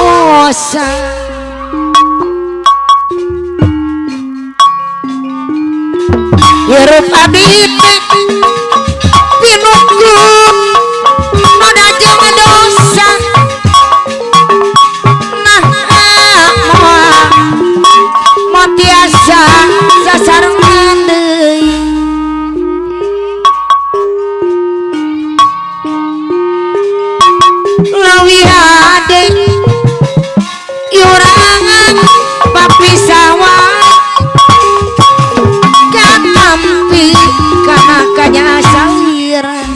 dosa hirup abdi pinuku madajeng dosa nah moal tiasa sasarengan deui leuwih ade iurangan papisawah katampi kana kanya saliran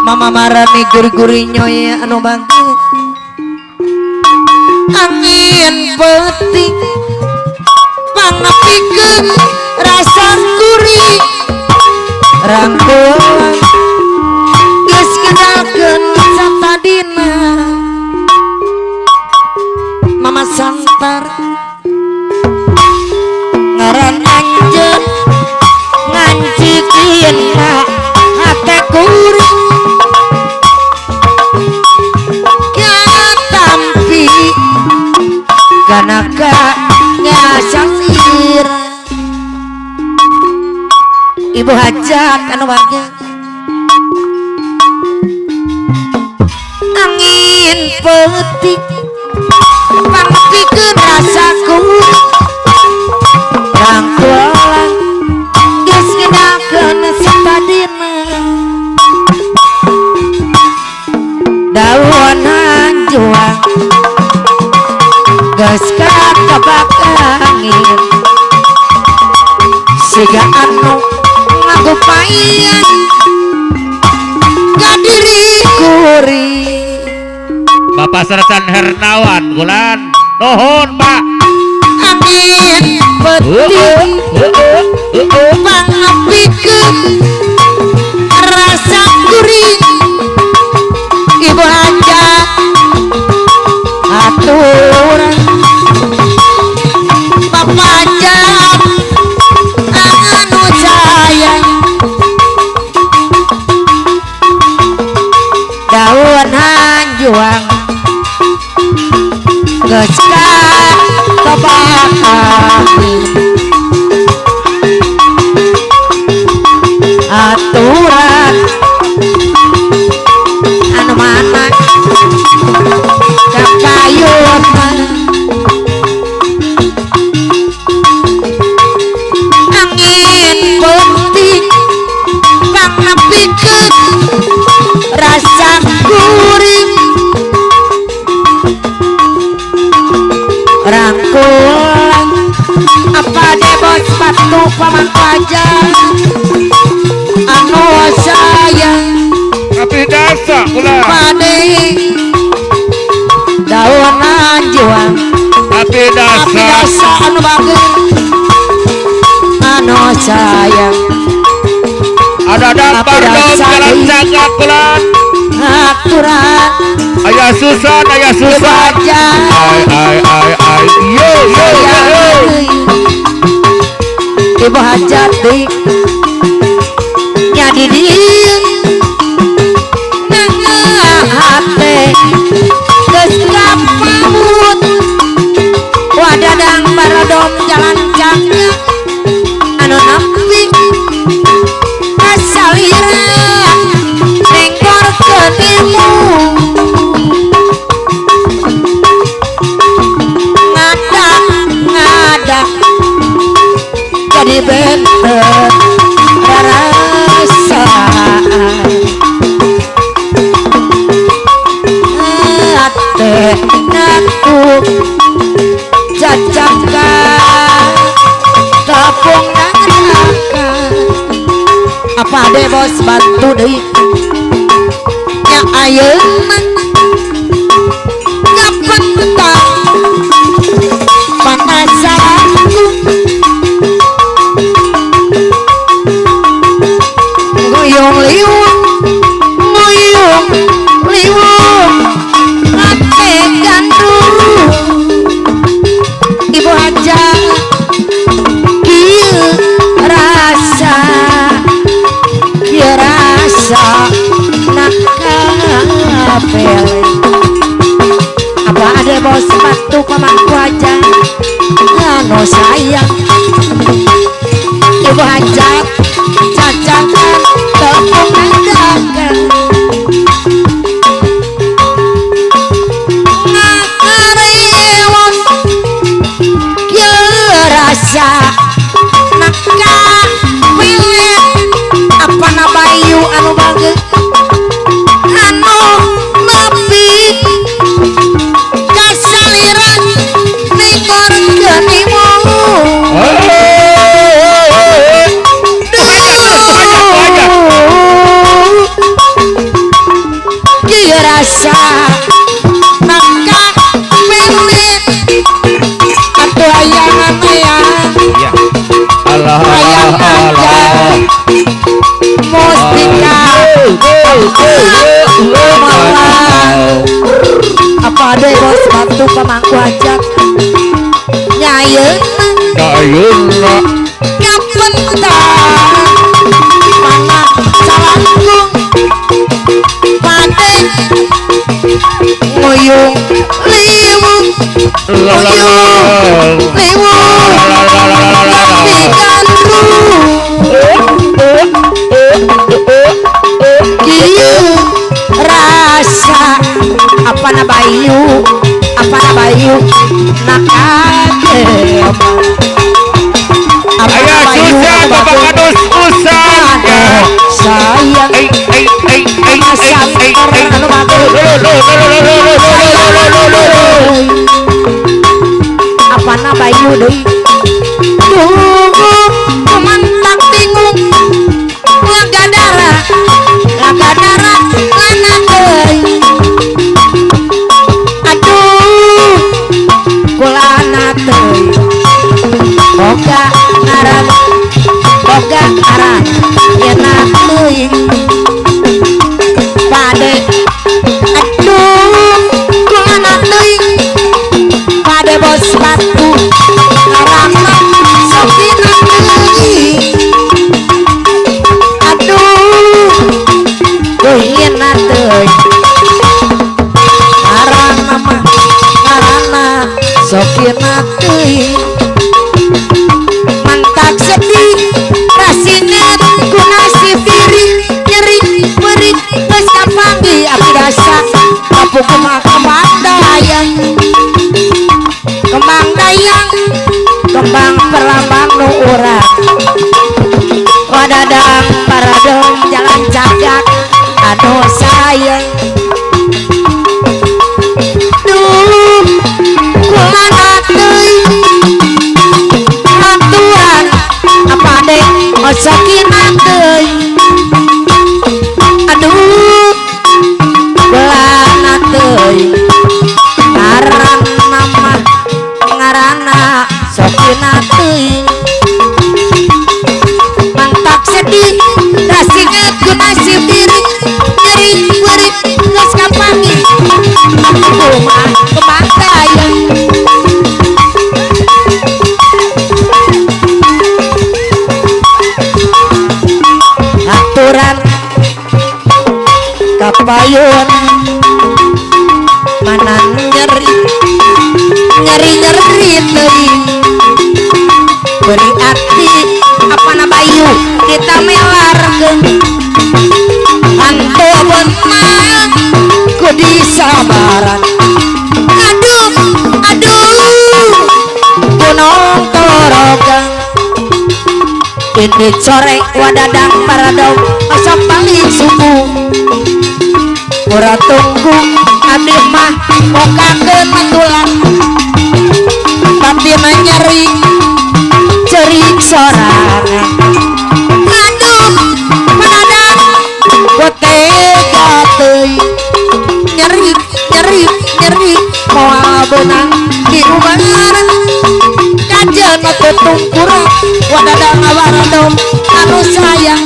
mama marani guri-guri nyoy anu bangke angin peting pangapikeun rasa gurih rangkulan geus ngedalkeun satadina mama santar ngaran anjeun ngancikeun ka hate kuring katampi kana ka nyasalir ibu hajat anu warga angin petik pangapikeun rasaku rangkulan geus ngedalkeun satadina daun hanjuang geus kakabak angin siga anu ngagupayan ka diri kuring Bapak Sersan Hernawan Gulan nuhun Pak angin peting pangapikeun rasa gurih ibu hajat aturan bapak hajat anu sayang daun hanjuang geus kakabak angin aturan anu mana kakayut angin peting pangapikeun rasa gurih rangkulan apa deh bos batu paman pajak anu sayang tapi dasa Gulan pade daun anjuang tapi dasa anu bagus anu sayang ada dampar dong jalan jaga Gulan aturan ayah Susan ay yo ibu hajat deui nya di dieu hate geus kapamut wadadang barodom jalan jangnya anu nampi kasalira nenggorkeun ilmu ngadak jadi benten rarasaan ate natuk jajaka tepung neraka apa deh bos bantu deui nya ayeuna ngapentang panasaranku ngoyong liwung ate gandrung ibu hajat kieu rasa nak kape bos batu pamangku aja anu sayang ibu hajat cacakan tepung dagang ngarewan ye rasa maka pilih apa na bayu anu bagus anu nepi kasaliran nikor genimu dia rasa maka pilih atau ayangan ayang Allah Allah mustika apa deh bos batu pamangku ajak nyayeun Dayuna kapentar mana salangkung pade nguyung liwung nguyung liwung tapi gandrung kieu rasa apa na bayu nakade apa na Ayah bayu susah bapak kadus usah sayang anu bagus apa na bayu deui kumantak bingung laga darah lana deui aduh kulana deui boga aran yeuna teuing pade aduh kulana teuing pade bos batu ngarana sokina teuing aduh yeuna teuing ngarana sokina teuing mantak sedih rasina ku nasib diri nyeri beri geus kapanggi abdi dasa kapuk kembang dayang kembang perambang nu urang wadadang paradong jalan cagak anu sayang duh kulana teuing aturan apa deh osokina teuing aduh kulana teuing ngarana sokina teuing mantak sedih rasina ku nasib diri nyeri beurit geus kapanggi kumaha kebangdayang aturan kapayun mana nyeri teuing beri arti apa na bayu kita melarkeun hantu beunang ku disabaran aduh gunung torogang ini corek wadadang paradong asap paling suku ora tunggu abdi mah pokakeun matulang tapi menyeri cerik sorangan aduh menadang tega teuing nyeri moal beunang di ubangan kajeun tutung kurang wadadang awaradom anu sayang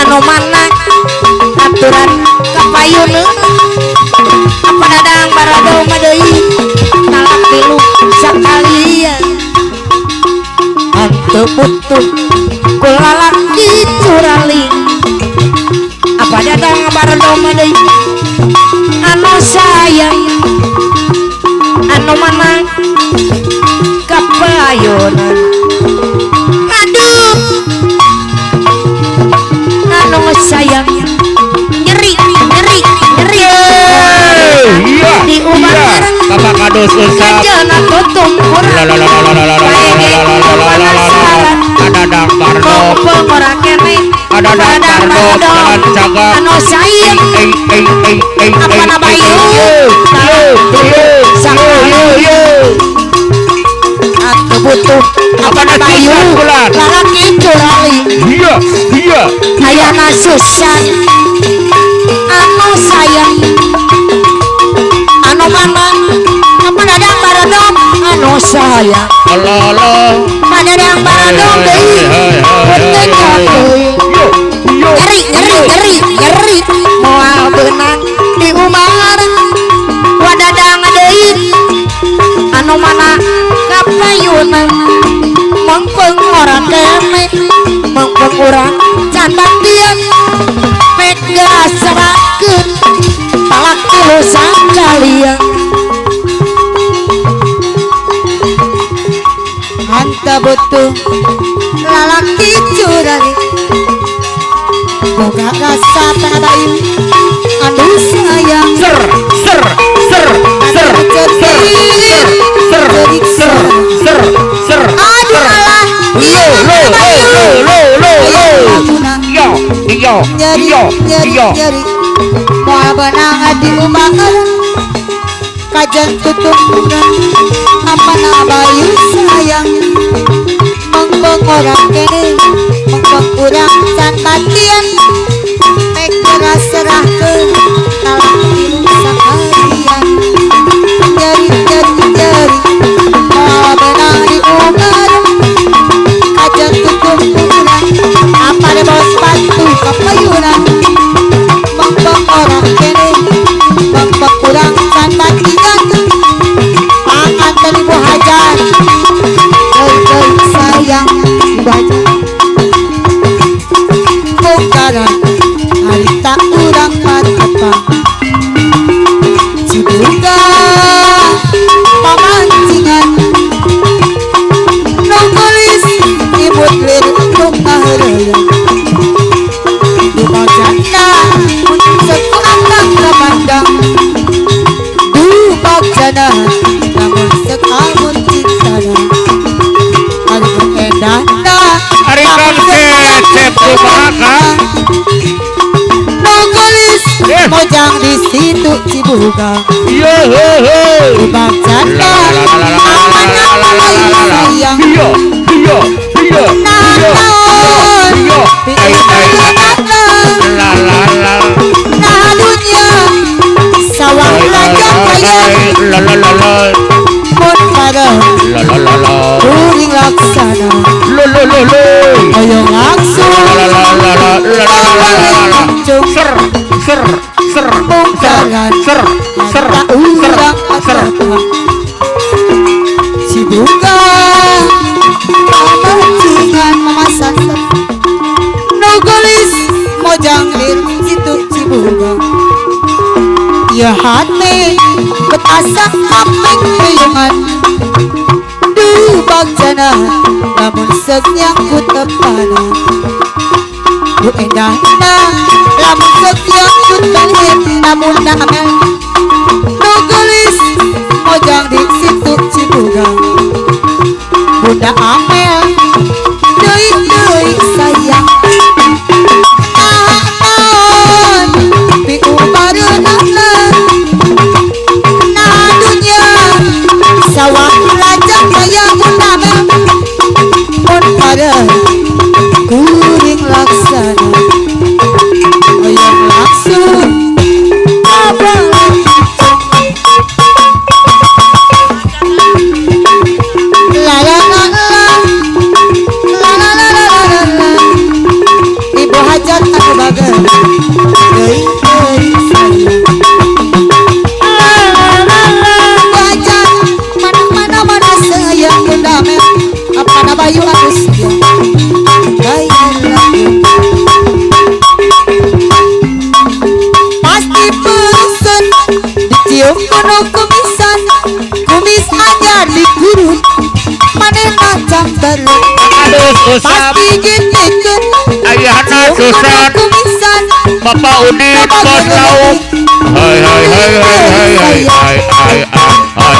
anu mana aturan kapayuneun apa dadang baradom deui talak tilu sakalian henteu putuh kulalaki curaling apa dadang baradom deui anu sayang anu mana kapayunan aduh anu sayang nyeri Iya. di umar Bapak kadus usap. jangan tutup kurang Ada dangkar dok. orang kene Ada dangkar dok. Jalan jaga. anu sayang apa na bayu aku butuh apa na bayu lalaki curali Iya. ayana susah anu sayang anu mana apa dadang baradong anu sayang Allah. padadang baradong deui punten deui nyeri moal beunang di umar wadadang deui anu mana kapayunan mengpeung orang kene mengpeung urang can baktian pek gasarakeun talak tilu sakalian anta butuh lalaki curali boga rasa panabayu anu sayang Ser. aduh alah nyeri moal benang di umahan kajan tutup apa na bayu sayang mengpeng orang kene mengpeng urang can batian mek serahkeun talak tilu sakalian nyeri moal benang di umahan kajan tutup urang apa de bos batu kapayunan mengpeng orang kene mengpeng urang can batian angkat dari bu hajar sayang baca bongkaran harita urang matapa cibuga pamancingan nongkolis imut lir nung ngaheureuy dumang janda seku ambang kapandang dubak jana namun sekamun cintana ari endana Ari konsep kumaha. nongkolis mojang di situ cibuga Iya. dubak janda amanya sayang nah dunia sawang lajang kaya mun pada kuring laksana ayo langsung bongkaran harta urang matapa cibuga pamancingan mamasan nogolis mojang lir situ cibuga ya hati betasa kapeng keyungan dubak jana lamun seuk nyangkut tepana bu endahna lamun seuk nyangkut banget namun amel nogolis mojang di situ cibuga bunda amel deui sayang naon pi umareunna nah dunia sawang lajang kaya bunda amel mun pada kuring laksana hoyong langsung abang la la la la dirut manehna cambar aduh susah pasti gitikeun ayahna susah kumisan Bapak Udin bos lauk hai hai hai hai hai hai hai hai hai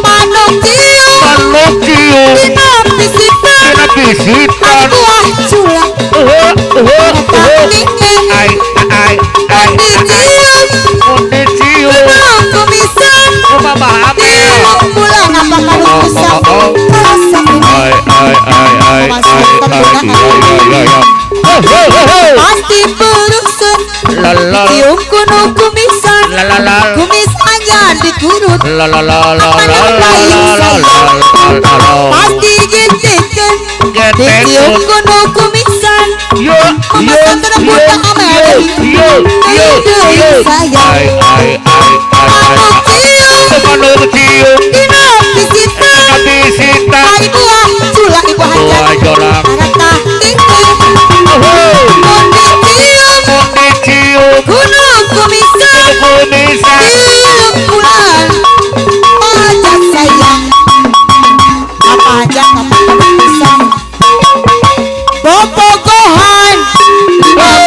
manuk cium manuk cium dina pisitan dina pisitan buah culang ai ai ai Udin cium kumisan Mama Amel pulang apa kalau bisa rasa ai ai ai ai pasti berusun la cium kuno kumisan la la la kumis aja dikurut la la la la la pasti gitikeun Getek. cium kuno kumisan yo yo yo yo yo ai ai ai manuk cium manuk cium dina pisitan tapi sita ai buah culang ibu buah hajat jolang arata tingkung mundi cium kuno kumisan kumisan cium bulan pajak sayang apa aja apa kumisan bobogohan bulan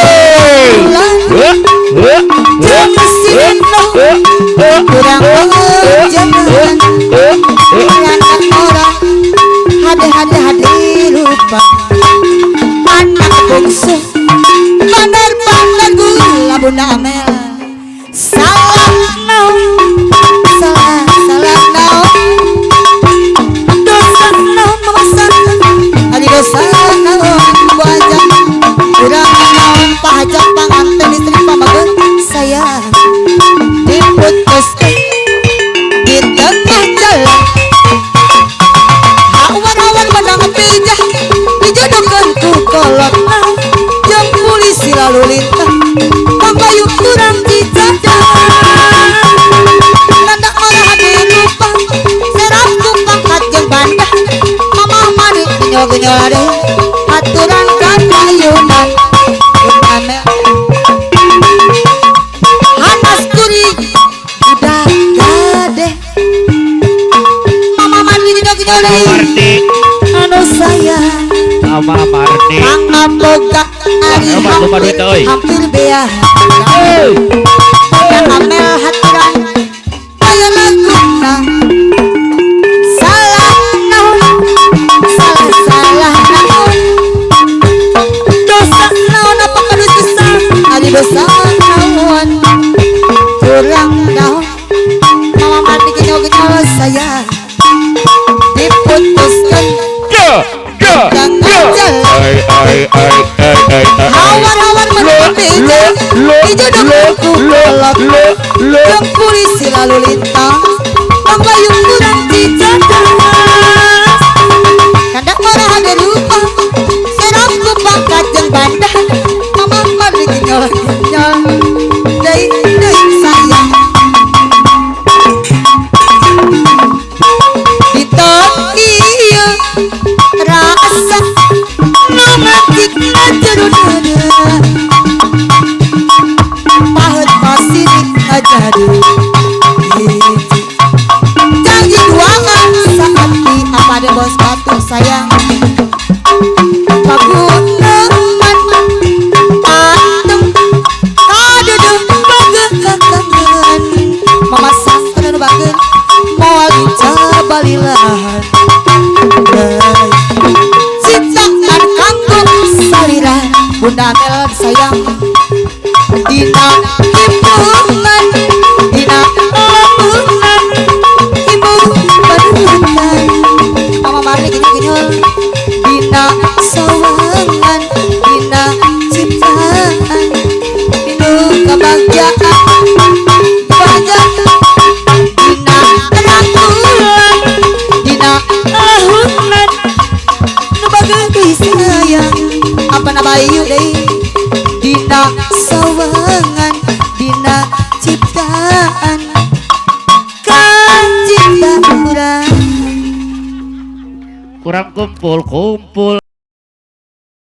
jam mesin kurang jangan anak orang hade lupa anak bungsu bandar gula bunda Amel salah naon dosa naon memasan adi dosa naon wajah kurang naon pajak panganten istri pamageun sayang diputuskeun di tengah jalan awan-awan menang pijah dijodohkeun ku kolotna jeung polisi lalu lintas pangbayuk kurang dijajan nandak malah hade lupa serap ku pangkat jeung bandah mamah mani genyol-genyol ade aturan kadayunan Amel Hanas kuring udah gade mama mani genyol-genyol ade Marti anu sayang sama Marti pangaboga ari hampir bea Bunda Amel haturan aya laguna salah naon dosa naon apa kadosa ari dosa naon kurang naon mama mati genyol-genyol sayang diputuskeun jangan jalan Hawar-hawar menempel dijodohku kolot jeung polisi lalu lintas pangbayung kurang dijadas kandak marah hade lupa serap ku pangkat jeung bandah mamah mari genyol-genyol deui sayang di Tokyo rasa romantik jero dada pahet pasirik ngajadi janji duangan sakati apa ada bos batu sayang paguneman patung kadudung bageun kakangan mamasak kana bageun moal dicabalilahan ciptaan kanggo salira Bunda Amel sayang dina himpungan dina lamungan ibu padutan mama mari genyol-genyol dina sawangan dina ciptaan dinu kebahagiaan banyak dina rangkulan dina lahunan nu bageun sayang apa na bayu deui dina sawangan dina ciptaan kan cipta urang kurang kumpul